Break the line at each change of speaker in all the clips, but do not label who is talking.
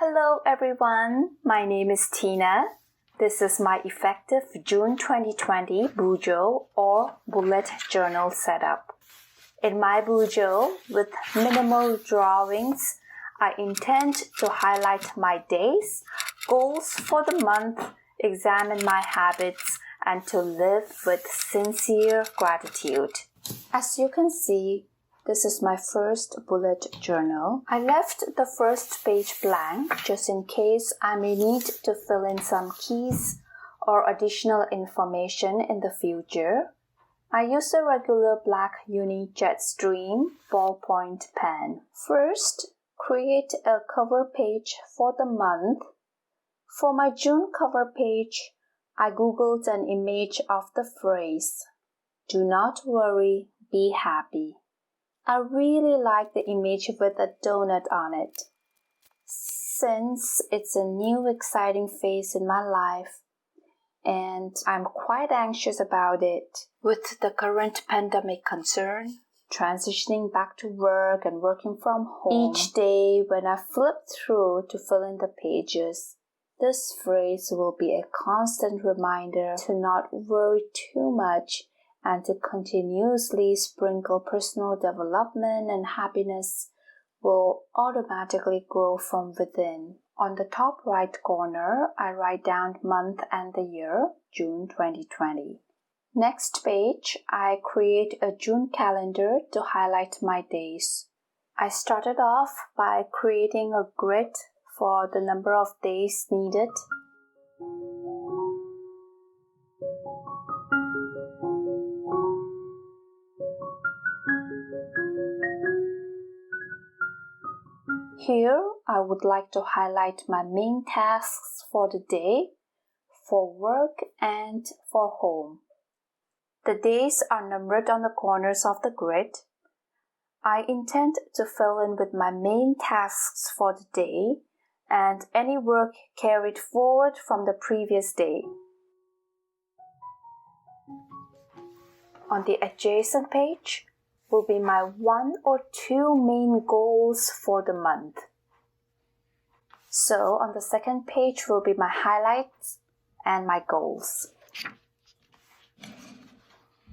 Hello everyone, my name is Tina. This is my effective June 2020 BuJo or bullet journal setup. In my BuJo, with minimal drawings, I intend to highlight my days, goals for the month, examine my habits, and to live with sincere gratitude. As you can see, this is my first bullet journal. I left the first page blank just in case I may need to fill in some keys or additional information in the future. I use a regular black uni Jetstream ballpoint pen. First, create a cover page for the month. For my June cover page, I googled an image of the phrase, "Do not worry, be happy." I really like the image with a donut on it. Since it's a new exciting phase in my life and I'm quite anxious about it, with the current pandemic concern, transitioning back to work and working from home, each day when I flip through to fill in the pages, this phrase will be a constant reminder to not worry too much and to continuously sprinkle personal development and happiness will automatically grow from within. On the top right corner, I write down month and the year, June 2020. Next page, I create a June calendar to highlight my days. I started off by creating a grid for the number of days needed. Here, I would like to highlight my main tasks for the day, for work, and for home. The days are numbered on the corners of the grid. I intend to fill in with my main tasks for the day and any work carried forward from the previous day. On the adjacent page will be my 1 or 2 main goals for the month. So on the second page will be my highlights and my goals.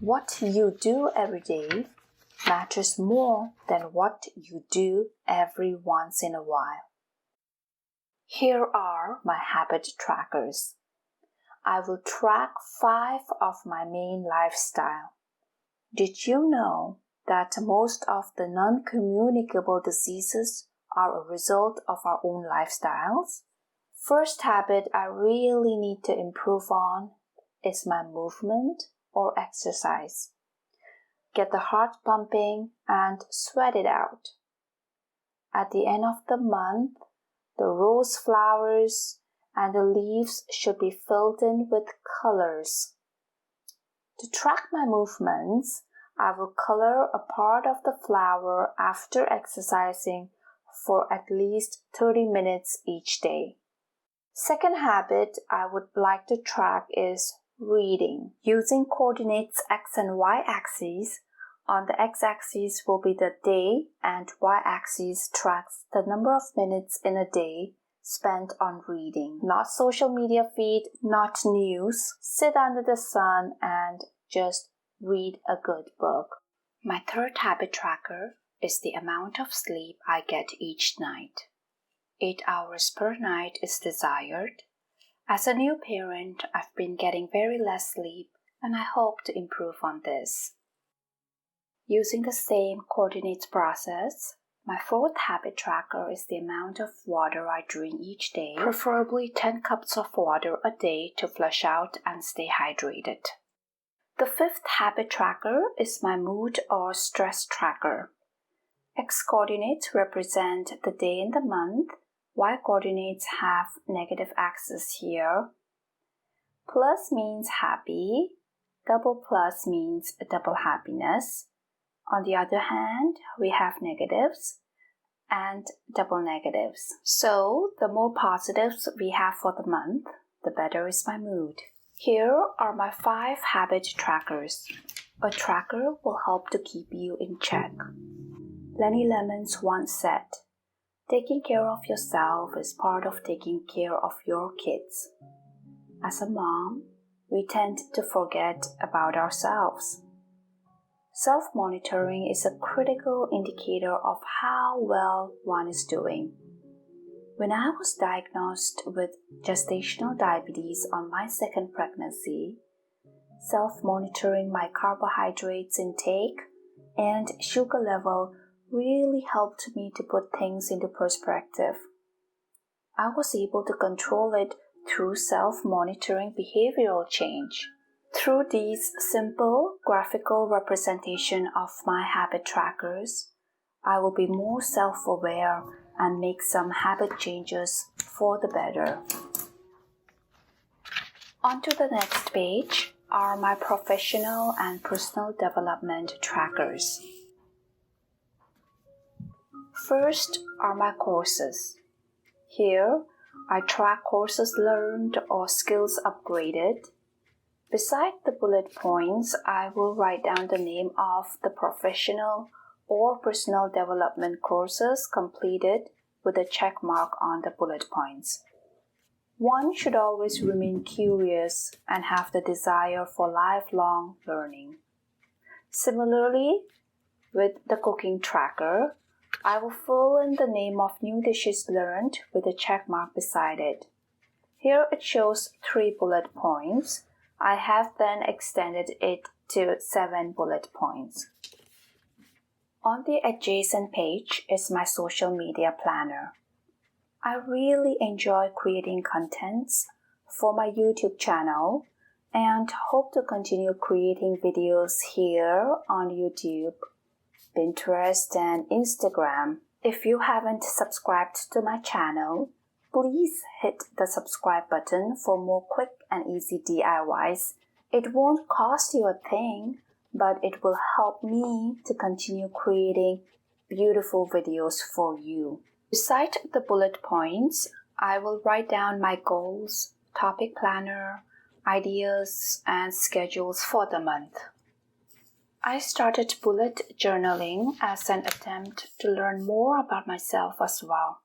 What you do every day matters more than what you do every once in a while. Here are my habit trackers. I will track 5 of my main lifestyle. Did you know that most of the non-communicable diseases are a result of our own lifestyles? First habit I really need to improve on is my movement or exercise. Get the heart pumping and sweat it out. At the end of the month, the rose flowers and the leaves should be filled in with colors. To track my movements, I will color a part of the flower after exercising for at least 30 minutes each day. Second habit I would like to track is reading. Using coordinates X and Y axes, on the X axis will be the day and Y axis tracks the number of minutes in a day spent on reading. Not social media feed, not news. Sit under the sun and just read a good book. My third habit tracker is the amount of sleep I get each night. 8 hours per night is desired. As a new parent, I've been getting very less sleep and I hope to improve on this. Using the same coordinates process, my fourth habit tracker is the amount of water I drink each day, preferably 10 cups of water a day to flush out and stay hydrated. The fifth habit tracker is my mood or stress tracker. X coordinates represent the day in the month, Y coordinates have negative axis here. Plus means happy, double plus means double happiness. On the other hand, we have negatives and double negatives. So, the more positives we have for the month, the better is my mood. Here are my 5 habit trackers. A tracker will help to keep you in check. Lenny Lemon's once said, Taking care of yourself is part of taking care of your kids. As a mom, we tend to forget about ourselves. Self-monitoring is a critical indicator of how well one is doing. When I was diagnosed with gestational diabetes on my second pregnancy, self-monitoring my carbohydrates intake and sugar level really helped me to put things into perspective. I was able to control it through self-monitoring behavioral change. Through these simple graphical representation of my habit trackers, I will be more self-aware and make some habit changes for the better. On to the next page are my professional and personal development trackers. First are my courses. Here, I track courses learned or skills upgraded. Beside the bullet points, I will write down the name of the professional or personal development courses completed with a check mark on the bullet points. One should always remain curious and have the desire for lifelong learning. Similarly, with the cooking tracker, I will fill in the name of new dishes learned with a check mark beside it. Here it shows 3 bullet points. I have then extended it to 7 bullet points. On the adjacent page is my social media planner. I really enjoy creating contents for my YouTube channel and hope to continue creating videos here on YouTube, Pinterest, and Instagram. If you haven't subscribed to my channel, please hit the subscribe button for more quick and easy DIYs. It won't cost you a thing, but it will help me to continue creating beautiful videos for you. Beside the bullet points, I will write down my goals, topic planner, ideas, and schedules for the month. I started bullet journaling as an attempt to learn more about myself as well.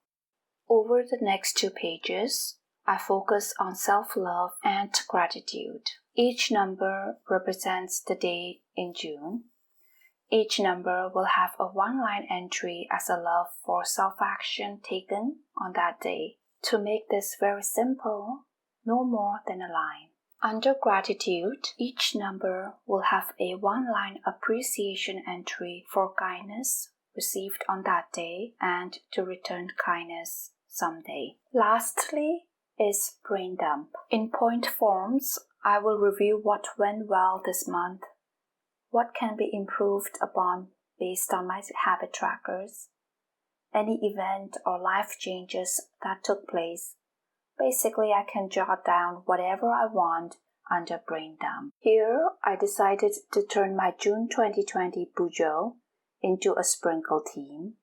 Over the next 2 pages, I focus on self-love and gratitude. Each number represents the day in June. Each number will have a 1-line entry as a love for self-action taken on that day. To make this very simple, no more than a line. Under gratitude, each number will have a 1-line appreciation entry for kindness received on that day and to return kindness someday. Lastly is brain dump. In point forms, I will review what went well this month, what can be improved upon based on my habit trackers, any event or life changes that took place. Basically, I can jot down whatever I want under brain dump. Here, I decided to turn my June 2020 BuJo into a sprinkle theme.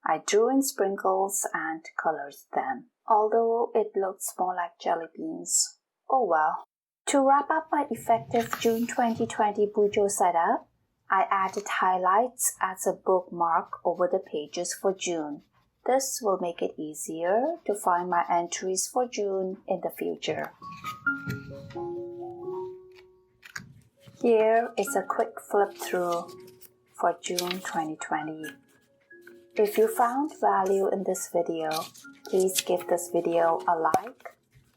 I drew in sprinkles and colored them, although it looks more like jelly beans. Oh well. To wrap up my effective June 2020 BuJo setup, I added highlights as a bookmark over the pages for June. This will make it easier to find my entries for June in the future. Here is a quick flip through for June 2020. If you found value in this video, please give this video a like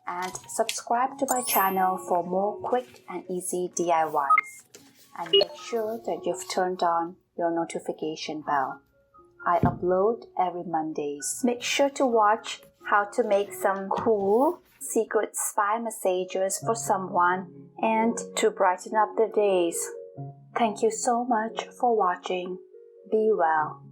and subscribe to my channel for more quick and easy DIYs. And make sure that you've turned on your notification bell. I upload every Mondays. Make sure to watch how to make some cool secret spy messages for someone and to brighten up their days. Thank you so much for watching. Be well.